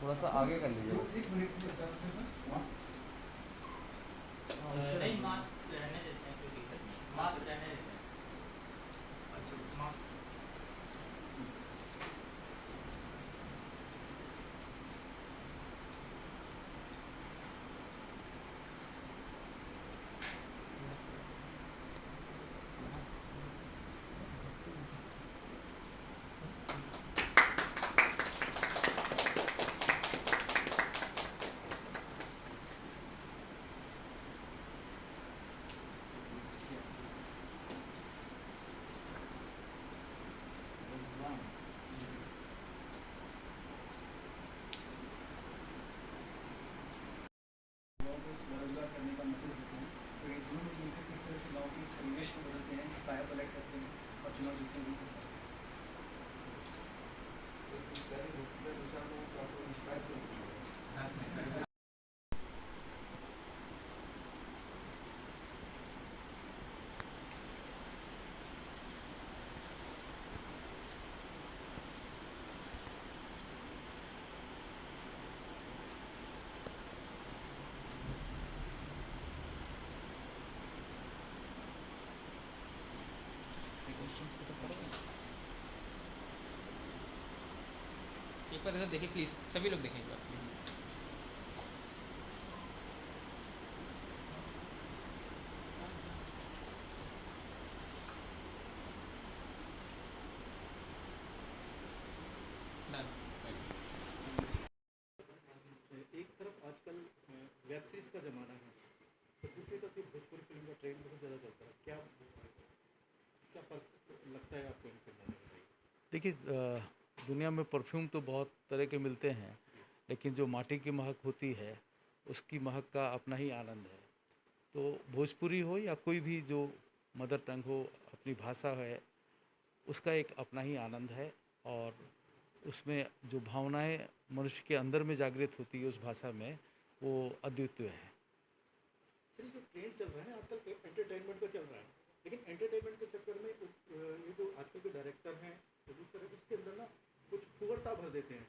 थोड़ा सा आगे कर लीजिए बस। नहीं, मास्क रहने देते हैं, कोई दिक्कत नहीं है, मास्क रहने देते हैं। अच्छा, मास्क। स्वरोजगार करने का मैसेज देते हैं, तो ये दोनों मिलकर किस तरह से गाँव के परिवेश को बदलते हैं, काया पलट करते हैं और चुनाव जीतते हैं सकते हैं। एक बार इधर देखिए प्लीज़, सभी लोग देखें एक बार प्लीज़। डन। एक तरफ आजकल वेब सीरीज का ज़माना है, तो दूसरी तरफ ये भोजपुरी फिल्म का ट्रेंड बहुत ज़्यादा चलता है। क्या क्या फ़र्क लगता है आपको इन फिल्मों में, बताइए? देखिए, दुनिया में परफ्यूम तो बहुत तरह के मिलते हैं, लेकिन जो माटी की महक होती है उसकी महक का अपना ही आनंद है। तो भोजपुरी हो या कोई भी जो मदर टंग हो, अपनी भाषा है, उसका एक अपना ही आनंद है। और उसमें जो भावनाएं मनुष्य के अंदर में जागृत होती है उस भाषा में, वो अद्वितीय है। सर, जो ट्रेंड चल रहा है आजकल एंटरटेनमेंट का चल रहा है, लेकिन एंटरटेनमेंट के चक्कर में ये जो आजकल के डायरेक्टर हैं, प्रोड्यूसर है, उसके अंदर ना कुछ फुहरता भर देते हैं।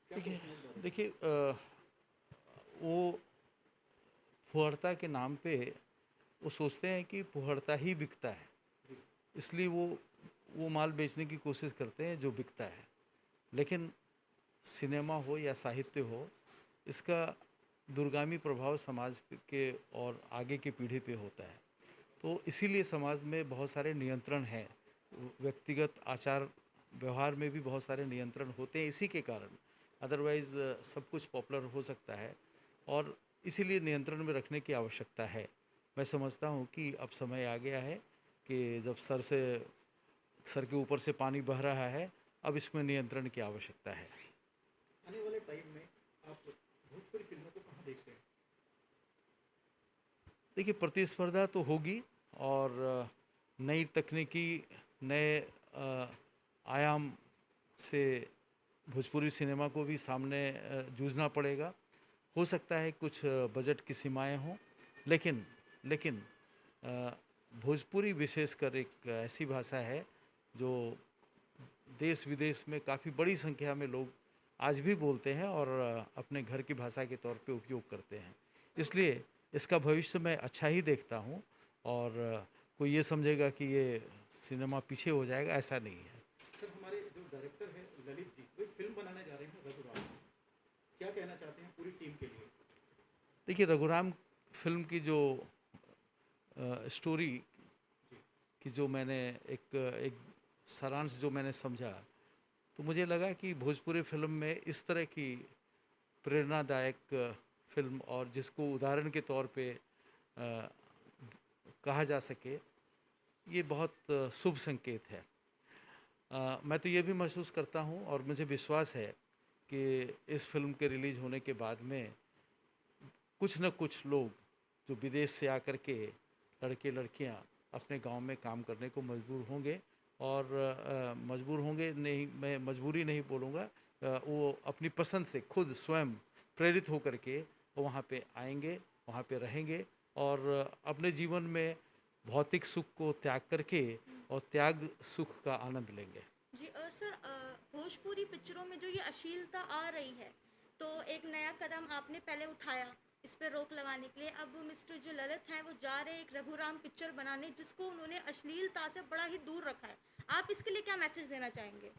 क्या देखिए सोचते हैं इस बारे में? देखिए, वो फुहरता के नाम पे वो सोचते हैं कि फुहरता ही बिकता है, इसलिए वो माल बेचने की कोशिश करते हैं जो बिकता है। लेकिन सिनेमा हो या साहित्य हो, इसका दूरगामी प्रभाव समाज के और आगे की पीढ़ी पे होता है। तो इसीलिए समाज में बहुत सारे नियंत्रण हैं, व्यक्तिगत आचार व्यवहार में भी बहुत सारे नियंत्रण होते हैं इसी के कारण। अदरवाइज़ सब कुछ पॉपुलर हो सकता है, और इसीलिए नियंत्रण में रखने की आवश्यकता है। मैं समझता हूँ कि अब समय आ गया है कि जब सर के ऊपर से पानी बह रहा है, अब इसमें नियंत्रण की आवश्यकता है। आने वाले टाइम में आप भोजपुरी फिल्मों को कहाँ देखते हैं? देखिए, प्रतिस्पर्धा तो होगी, और नई तकनीकी, नए आयाम से भोजपुरी सिनेमा को भी सामने जूझना पड़ेगा। हो सकता है कुछ बजट की सीमाएं हों, लेकिन लेकिन अ, भोजपुरी विशेषकर एक ऐसी भाषा है जो देश विदेश में काफ़ी बड़ी संख्या में लोग आज भी बोलते हैं और अपने घर की भाषा के तौर पे उपयोग करते हैं। इसलिए इसका भविष्य मैं अच्छा ही देखता हूँ, और कोई ये समझेगा कि ये सिनेमा पीछे हो जाएगा, ऐसा नहीं है। सर, हमारे जो डायरेक्टर हैं ललित जी, वो एक फिल्म बनाने जा रहे हैं रघुराम। क्या कहना चाहते हैं पूरी टीम के लिए? देखिए, रघुराम फिल्म की जो स्टोरी की जो मैंने एक एक सारांश जो मैंने समझा, तो मुझे लगा कि भोजपुरी फिल्म में इस तरह की प्रेरणादायक फिल्म, और जिसको उदाहरण के तौर पे कहा जा सके, ये बहुत शुभ संकेत है। मैं तो ये भी महसूस करता हूँ और मुझे विश्वास है कि इस फिल्म के रिलीज होने के बाद में कुछ न कुछ लोग जो विदेश से आकर के लड़के लड़कियाँ अपने गांव में काम करने को मजबूर होंगे, और मजबूर होंगे नहीं, मैं मजबूरी नहीं बोलूँगा, वो अपनी पसंद से खुद स्वयं प्रेरित होकर के वहाँ पे आएंगे, वहाँ पे रहेंगे, और अपने जीवन में भौतिक सुख को त्याग करके और त्याग सुख का आनंद लेंगे। जी सर, भोजपुरी भोजपुरी पिक्चरों में जो ये अश्लीलता आ रही है, तो एक नया कदम आपने पहले उठाया इस पर रोक लगाने के लिए। अब मिस्टर जो ललित हैं वो जा रहे हैं एक रघुराम पिक्चर बनाने जिसको उन्होंने अश्लीलता से बड़ा ही दूर रखा है। आप इसके लिए क्या मैसेज देना चाहेंगे?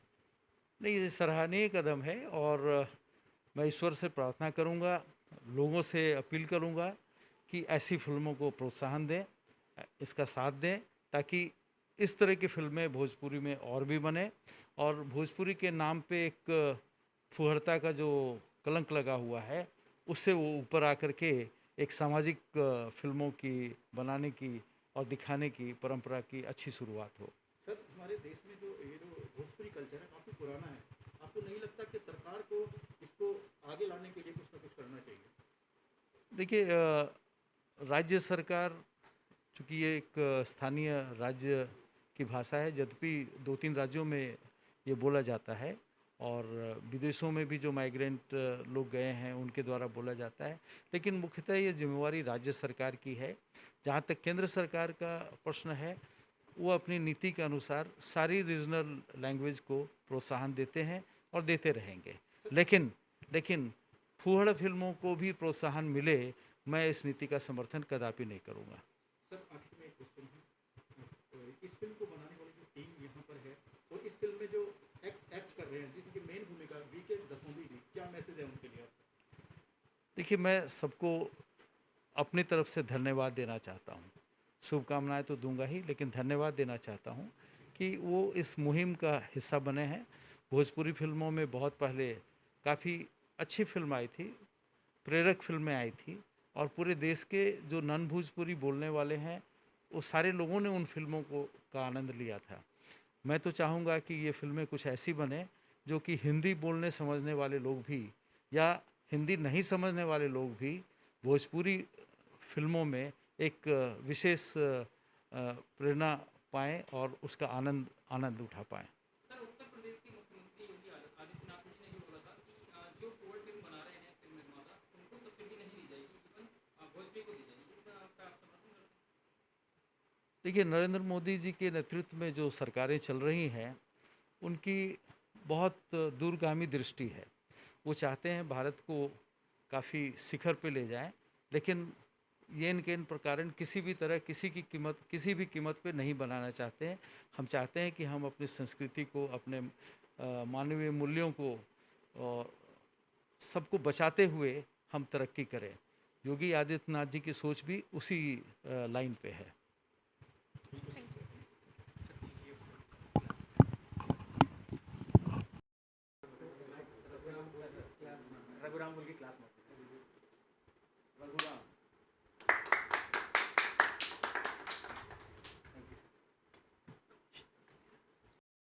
नहीं, ये सराहनीय कदम है और मैं ईश्वर से प्रार्थना करूंगा, लोगों से अपील करूंगा कि ऐसी फिल्मों को प्रोत्साहन दें, इसका साथ दें, ताकि इस तरह की फिल्में भोजपुरी में और भी बने और भोजपुरी के नाम पे एक फुहरता का जो कलंक लगा हुआ है उससे वो ऊपर आकर के एक सामाजिक फिल्मों की बनाने की और दिखाने की परंपरा की अच्छी शुरुआत हो। सर, हमारे देश में जो ये जो भोजपुरी कल्चर है काफ़ी पुराना है, आपको नहीं लगता कि सरकार को इसको आगे लाने के लिए कुछ ना कुछ करना चाहिए? देखिए, राज्य सरकार, चूँकि ये एक स्थानीय राज्य की भाषा है, यद्यपि 2-3 राज्यों में ये बोला जाता है और विदेशों में भी जो माइग्रेंट लोग गए हैं उनके द्वारा बोला जाता है, लेकिन मुख्यतः ये जिम्मेवारी राज्य सरकार की है। जहाँ तक केंद्र सरकार का प्रश्न है, वो अपनी नीति के अनुसार सारी रीजनल लैंग्वेज को प्रोत्साहन देते हैं और देते रहेंगे, लेकिन फूहड़ फिल्मों को भी प्रोत्साहन मिले, मैं इस नीति का समर्थन कदापि नहीं करूँगा। सर, आखिर में एक क्वेश्चन है, इस फिल्म को बनाने वाली जो टीम यहाँ पर है और इस फिल्म में जो एक्ट कर रहे हैं जिनकी मेन भूमिका बीके दसोंधी जी, क्या मैसेज है उनके लिए? देखिए, मैं सबको अपनी तरफ से धन्यवाद देना चाहता हूँ। शुभकामनाएं तो दूंगा ही, लेकिन धन्यवाद देना चाहता हूँ कि वो इस मुहिम का हिस्सा बने हैं। भोजपुरी फिल्मों में बहुत पहले काफ़ी अच्छी फिल्म आई थी, प्रेरक फिल्में आई थी और पूरे देश के जो नॉन भोजपुरी बोलने वाले हैं वो सारे लोगों ने उन फिल्मों का आनंद लिया था। मैं तो चाहूँगा कि ये फिल्में कुछ ऐसी बने जो कि हिंदी बोलने समझने वाले लोग भी या हिंदी नहीं समझने वाले लोग भी भोजपुरी फिल्मों में एक विशेष प्रेरणा पाएँ और उसका आनंद उठा पाएँ। सर, उत्तर प्रदेश के मुख्यमंत्री योगी आदित्यनाथ जी ने भी बोला था कि जो फॉरवर्ड फिल्म बना रहे हैं फिल्म निर्माता, उनको सब्सिडी नहीं दी जाएगी, इवन भोजपुरी को दी जाएगी। इसका आपका समर्थन करते हैं? देखिए, नरेंद्र मोदी जी के नेतृत्व में जो सरकारें चल रही हैं उनकी बहुत दूरगामी दृष्टि है। वो चाहते हैं भारत को काफ़ी शिखर पे ले जाएं, लेकिन ये इनके इन प्रकार किसी भी तरह किसी भी कीमत पे नहीं बनाना चाहते हैं। हम चाहते हैं कि हम अपनी संस्कृति को, अपने मानवीय मूल्यों को और सबको बचाते हुए हम तरक्की करें। योगी आदित्यनाथ जी की सोच भी उसी लाइन पे है। रघुराम बोल के क्लास में रघुराम